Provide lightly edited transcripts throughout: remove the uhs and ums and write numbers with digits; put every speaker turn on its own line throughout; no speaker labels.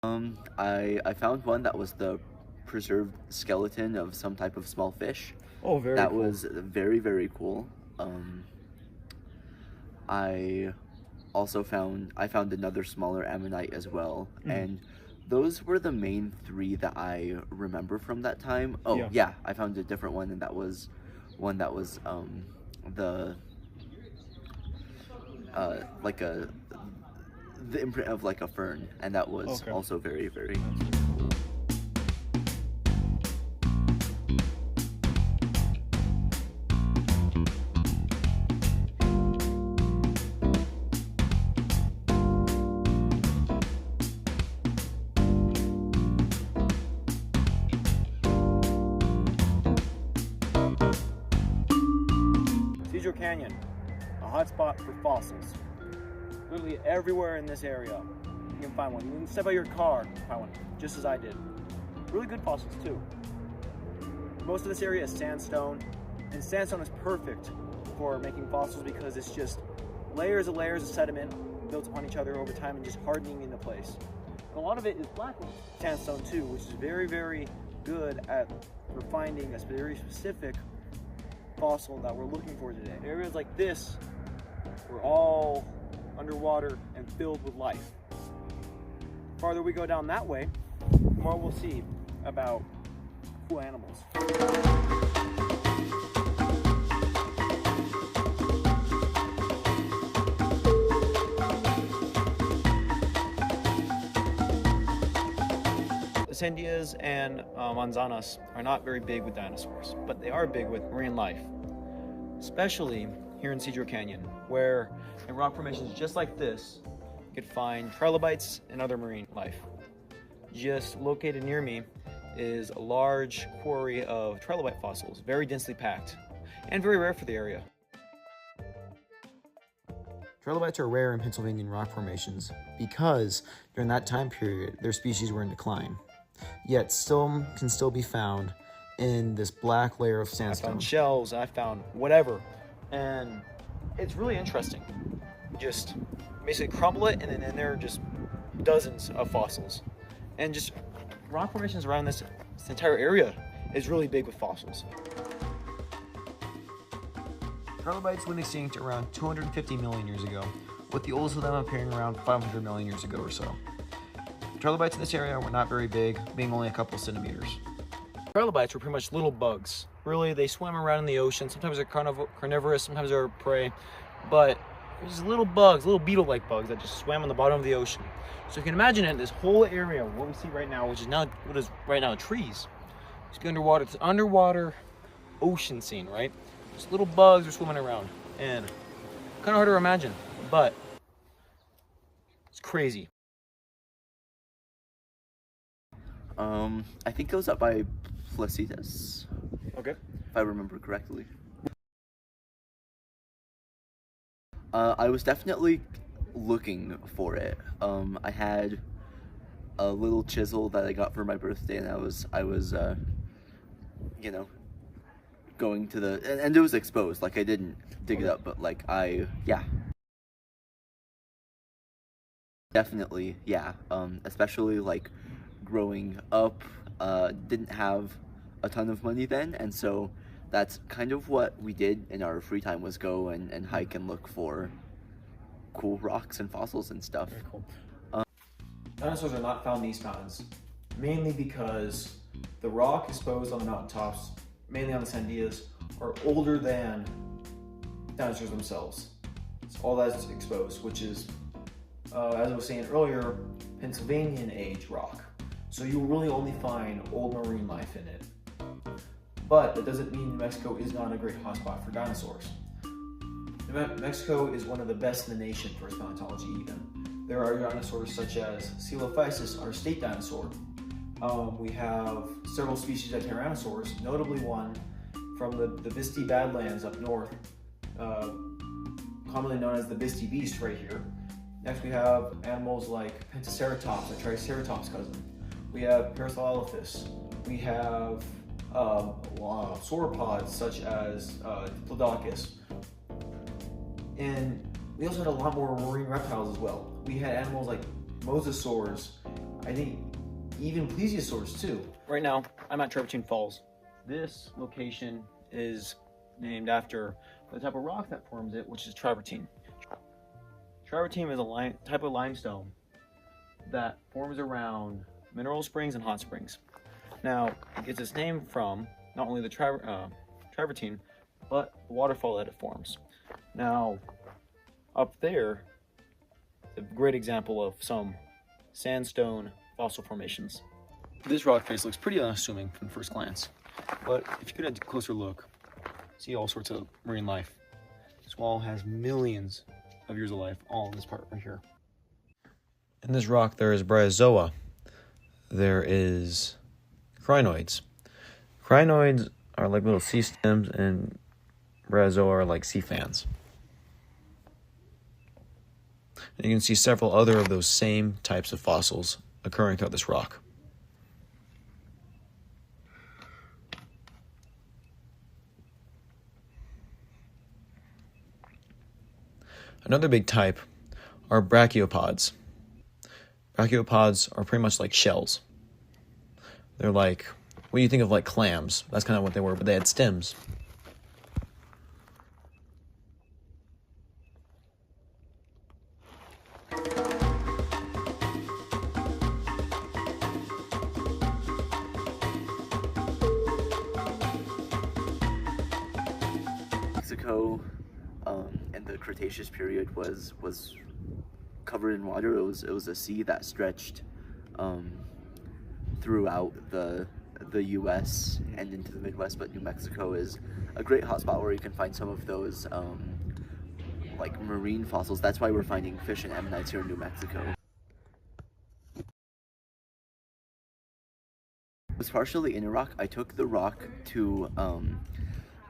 I found one that was the preserved skeleton of some type of small fish.
Oh, very
That
cool.
was very cool. I also found another smaller ammonite as well, and those were the main three that I remember from that time. Oh
Yeah.
yeah, I found a different one, and that was the like the imprint of like a fern, and that was
Okay.
also very
That's
cool.
Cedar Canyon, a hot spot for fossils. Literally everywhere in this area, you can find one. You can step out your car and find one, just as I did. Really good fossils too. Most of this area is sandstone, and sandstone is perfect for making fossils because it's just layers of sediment built upon each other over time and just hardening into place. And a lot of it is black sandstone too, which is very good for finding a very specific fossil that we're looking for today. Areas like this were all underwater and filled with life. The farther we go down that way, the more we'll see about cool animals. The Sandias and manzanas are not very big with dinosaurs, but they are big with marine life, especially here in Cedar Canyon, where in rock formations just like this, you could find trilobites and other marine life. Just located near me is a large quarry of trilobite fossils, very densely packed, and very rare for the area. Trilobites are rare in Pennsylvanian rock formations because during that time period, their species were in decline. Yet some can still be found in this black layer of sandstone. I found shells, I found whatever, and it's really interesting. Just basically crumble it, and then in there are just dozens of fossils. And just rock formations around this entire area is really big with fossils. Trilobites went extinct around 250 million years ago, with the oldest of them appearing around 500 million years ago or so. Trilobites in this area were not very big, being only a couple centimeters. Trilobites were pretty much little bugs. Really, they swam around in the ocean. Sometimes they're carnivorous, sometimes they're prey, but they're just little bugs, little beetle-like bugs that just swam on the bottom of the ocean. So you can imagine it, this whole area, what we see right now, which is now what is right now trees. It's underwater. It's an underwater ocean scene, right? Just little bugs are swimming around, and kind of hard to imagine, but it's crazy.
I think it was up by Placitas,
Okay.
if I remember correctly. I was definitely looking for it. I had a little chisel that I got for my birthday, and I was you know, going to and it was exposed. Like, I didn't dig it up, but like yeah. Definitely, yeah. Especially like growing up, didn't have a ton of money then, and so that's kind of what we did in our free time, was go and hike and look for cool rocks and fossils and stuff.
Very cool. Dinosaurs are not found in these mountains, mainly because the rock exposed on the mountaintops, mainly on the Sandias, are older than dinosaurs themselves. It's all that's exposed, which is, as I was saying earlier, Pennsylvanian age rock. So you really only find old marine life in it. But that doesn't mean New Mexico is not a great hotspot for dinosaurs. New Mexico is one of the best in the nation for its paleontology even. There are dinosaurs such as Coelophysis, our state dinosaur. We have several species of tyrannosaurs, notably one from the Bisti Badlands up north, commonly known as the Bisti Beast right here. Next we have animals like Pentaceratops, a Triceratops cousin. We have Parasaurolophus. We have sauropods such as Diplodocus. And we also had a lot more marine reptiles as well. We had animals like mosasaurs,
I think even plesiosaurs too.
Right now, I'm at Travertine Falls. This location is named after the type of rock that forms it, which is travertine. Travertine is a type of limestone that forms around mineral springs and hot springs. Now, it gets its name from not only the travertine, but the waterfall that it forms. Now, up there, a great example of some sandstone fossil formations. This rock face looks pretty unassuming from first glance, but if you could have a closer look, see all sorts of marine life. This wall has millions of years of life, all in this part right here. In this rock, there is bryozoa. There is crinoids. Crinoids are like little sea stems, and bryozoa are like sea fans. And you can see several other of those same types of fossils occurring throughout this rock. Another big type are brachiopods. Brachiopods are pretty much like shells. They're like, what you think of like clams. That's kind of what they were, but they had stems.
Mexico in the Cretaceous period was covered in water. It was a sea that stretched throughout the U.S. and into the Midwest, but New Mexico is a great hotspot where you can find some of those like marine fossils. That's why we're finding fish and ammonites here in New Mexico. It was partially in a rock. I took the rock to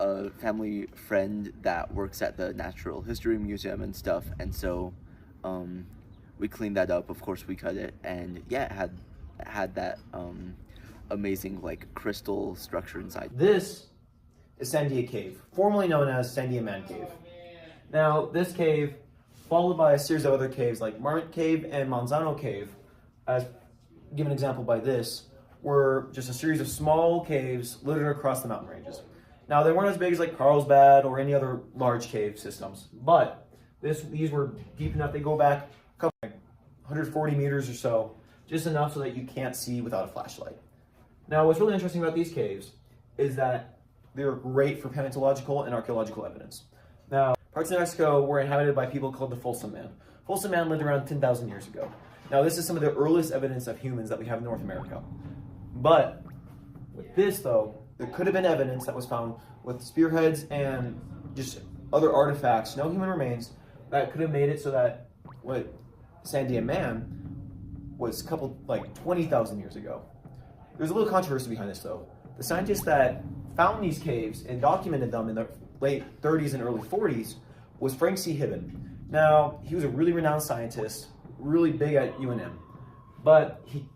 a family friend that works at the Natural History Museum and stuff, and so we cleaned that up. Of course, we cut it, and yeah, it had that amazing like crystal structure inside.
This is Sandia Cave, formerly known as Sandia Man Cave. Now, this cave, followed by a series of other caves like Marmot Cave and Manzano Cave, as given an example by this, were just a series of small caves littered across the mountain ranges. Now, they weren't as big as like Carlsbad or any other large cave systems, but these were deep enough. They go back a couple, like 140 meters or so, just enough so that you can't see without a flashlight. Now, what's really interesting about these caves is that they're great for paleontological and archaeological evidence. Now, parts of New Mexico were inhabited by people called the Folsom Man. Folsom Man lived around 10,000 years ago. Now, this is some of the earliest evidence of humans that we have in North America. But with this, though, there could have been evidence that was found with spearheads and just other artifacts, no human remains, that could have made it so that what Sandia Man was coupled like 20,000 years ago. There's a little controversy behind this, though. The scientists that found these caves and documented them in the late 30s and early 40s was Frank C. Hibben. Now, he was a really renowned scientist, really big at UNM, but he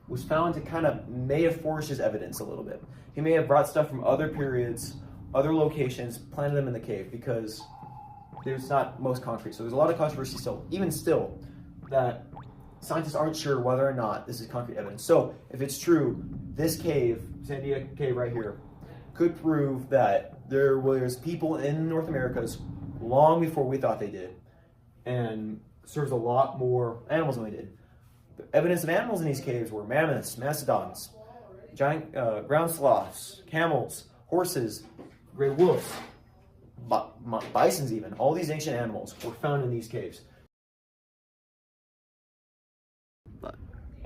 was found to kind of may have forged his evidence a little bit. He may have brought stuff from other periods, other locations, planted them in the cave because there's not most concrete. So there's a lot of controversy still, even still, that scientists aren't sure whether or not this is concrete evidence. So if it's true, this cave, Sandia Cave right here, could prove that there was people in North Americas long before we thought they did, and serves a lot more animals than we did. The evidence of animals in these caves were mammoths, mastodons, giant ground sloths, camels, horses, gray wolves, bisons even. All these ancient animals were found in these caves.
But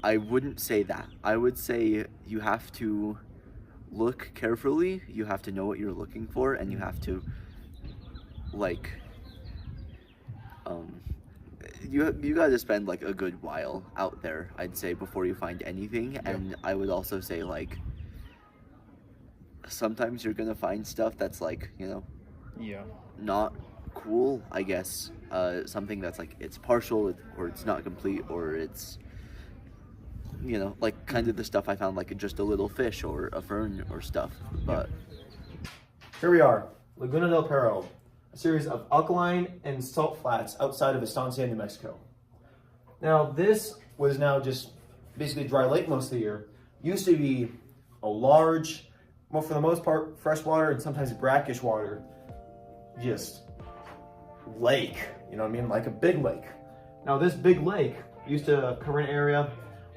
I wouldn't say that. I would say you have to look carefully, you have to know what you're looking for, and you have to like you gotta spend like a good while out there, I'd say, before you find anything. Yep. And I would also say like sometimes you're gonna find stuff that's like, you know, not cool, I guess. Something that's like it's partial or it's not complete or it's, you know, like kind of the stuff I found, like just a little fish or a fern or stuff. But
here we are, Laguna del Perro, a series of alkaline and salt flats outside of Estancia, New Mexico. Now, this was now just basically dry lake most of the year, used to be a large, well, for the most part, freshwater and sometimes brackish water, just lake, you know what I mean? Like a big lake. Now, this big lake used to cover an area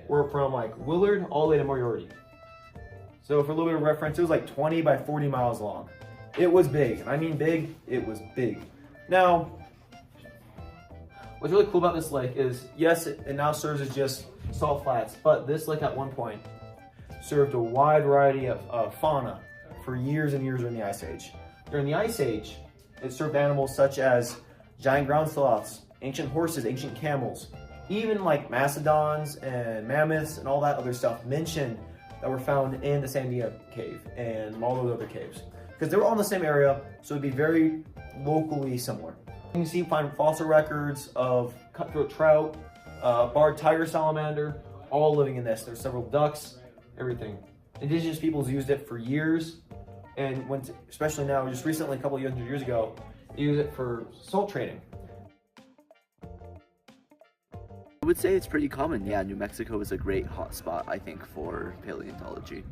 where from like Willard all the way to Moriarty. So for a little bit of reference, it was like 20 by 40 miles long. It was big, and I mean big, it was big. Now, what's really cool about this lake is, yes, it now serves as just salt flats, but this lake at one point served a wide variety of fauna for years and years during the Ice Age. During the Ice Age, it served animals such as giant ground sloths, ancient horses, ancient camels, even like mastodons and mammoths and all that other stuff mentioned that were found in the Sandia cave and all those other caves. Because they were all in the same area, so it'd be very locally similar. You can find fossil records of cutthroat trout, barred tiger salamander, all living in this. There's several ducks, everything. Indigenous peoples used it for years, and especially now, just recently, a couple of years ago, they use it for salt trading.
I would say it's pretty common. Yeah, New Mexico is a great hotspot, I think, for paleontology.